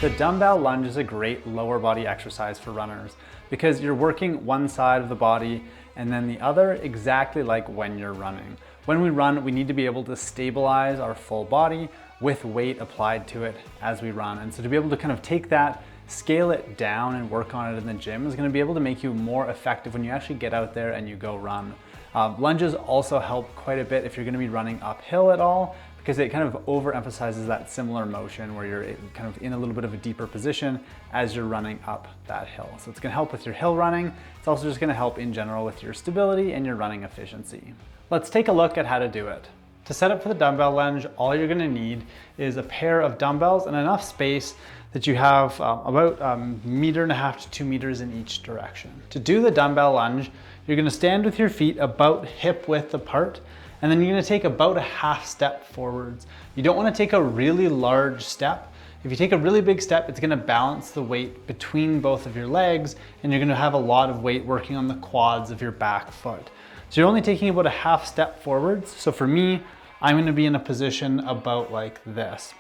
the dumbbell lunge is a great lower body exercise for runners because you're working one side of the body and then the other exactly like when you're running. When we run, we need to be able to stabilize our full body with weight applied to it as we run. And so to be able to kind of take that, scale it down and work on it in the gym is going to be able to make you more effective when you actually get out there and you go run. Lunges also help quite a bit if you're going to be running uphill at all, because it kind of overemphasizes that similar motion where you're kind of in a little bit of a deeper position as you're running up that hill. So it's going to help with your hill running. It's also just going to help in general with your stability and your running efficiency. Let's take a look at how to do it. To set up for the dumbbell lunge, all you're going to need is a pair of dumbbells and enough space that you have about 1.5 meters to 2 meters in each direction. To do the dumbbell lunge, you're going to stand with your feet about hip width apart, and then you're going to take about a half step forwards. You don't want to take a really large step. If you take a really big step, it's going to balance the weight between both of your legs, and you're going to have a lot of weight working on the quads of your back foot. So you're only taking about a half step forwards. So for me, I'm going to be in a position about like this.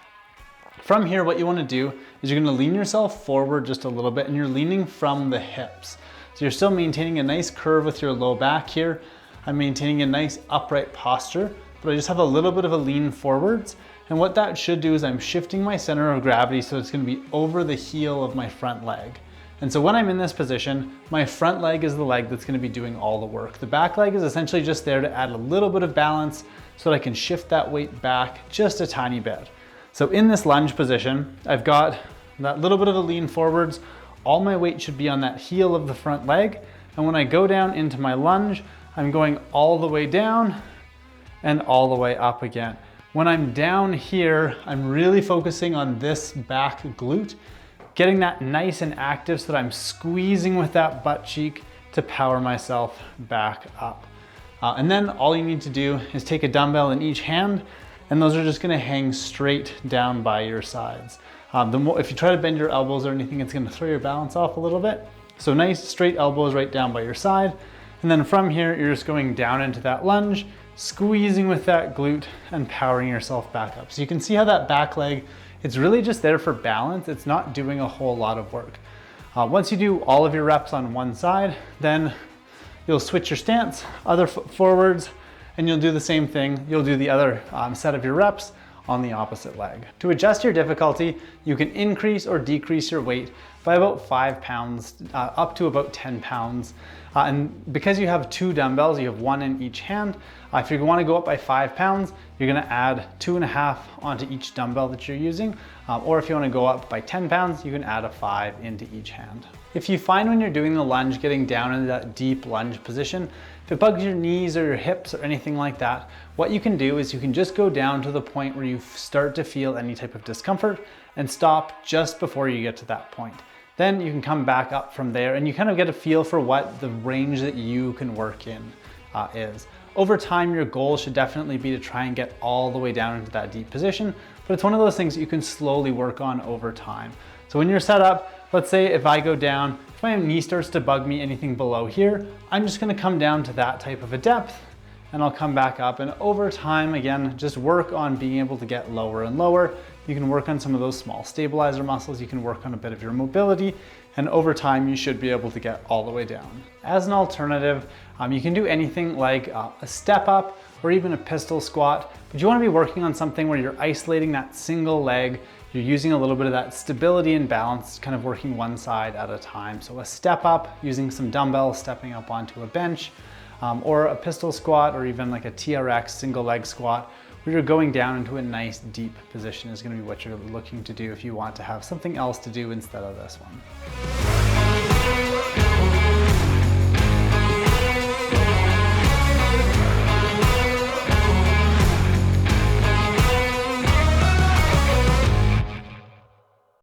From here, what you want to do is you're going to lean yourself forward just a little bit, and you're leaning from the hips. So you're still maintaining a nice curve with your low back here. I'm maintaining a nice upright posture, but I just have a little bit of a lean forwards. And what that should do is I'm shifting my center of gravity so it's going to be over the heel of my front leg. And so when I'm in this position, my front leg is the leg that's going to be doing all the work. The back leg is essentially just there to add a little bit of balance so that I can shift that weight back just a tiny bit. So in this lunge position, I've got that little bit of a lean forwards. All my weight should be on that heel of the front leg. And when I go down into my lunge, I'm going all the way down and all the way up again. When I'm down here, I'm really focusing on this back glute, getting that nice and active so that I'm squeezing with that butt cheek to power myself back up. And then all you need to do is take a dumbbell in each hand, and those are just gonna hang straight down by your sides. If you try to bend your elbows or anything, it's gonna throw your balance off a little bit. So nice straight elbows right down by your side. And then from here, you're just going down into that lunge, squeezing with that glute and powering yourself back up. So you can see how that back leg, it's really just there for balance. It's not doing a whole lot of work. Once you do all of your reps on one side, then you'll switch your stance, other foot forwards, and you'll do the same thing. You'll do the other set of your reps on the opposite leg. To adjust your difficulty, you can increase or decrease your weight by about 5 pounds, up to about 10 pounds. And because you have 2 dumbbells, you have 1 in each hand, if you want to go up by 5 pounds, you're going to add 2.5 onto each dumbbell that you're using. Or if you want to go up by 10 pounds, you can add a 5 into each hand. If you find when you're doing the lunge, getting down into that deep lunge position, if it bugs your knees or your hips or anything like that, what you can do is you can just go down to the point where you start to feel any type of discomfort and stop just before you get to that point. Then you can come back up from there and you kind of get a feel for what the range that you can work in is. Over time, your goal should definitely be to try and get all the way down into that deep position, but it's one of those things that you can slowly work on over time. So when you're set up, let's say if I go down, if my knee starts to bug me anything below here, I'm just gonna come down to that type of a depth and I'll come back up. And over time, again, just work on being able to get lower and lower. You can work on some of those small stabilizer muscles. You can work on a bit of your mobility. And over time, you should be able to get all the way down. As an alternative, you can do anything like a step up or even a pistol squat, but you wanna be working on something where you're isolating that single leg. You're using a little bit of that stability and balance, kind of working one side at a time. So a step up, using some dumbbells, stepping up onto a bench, or a pistol squat, or even like a TRX single leg squat, where you're going down into a nice deep position is gonna be what you're looking to do if you want to have something else to do instead of this one.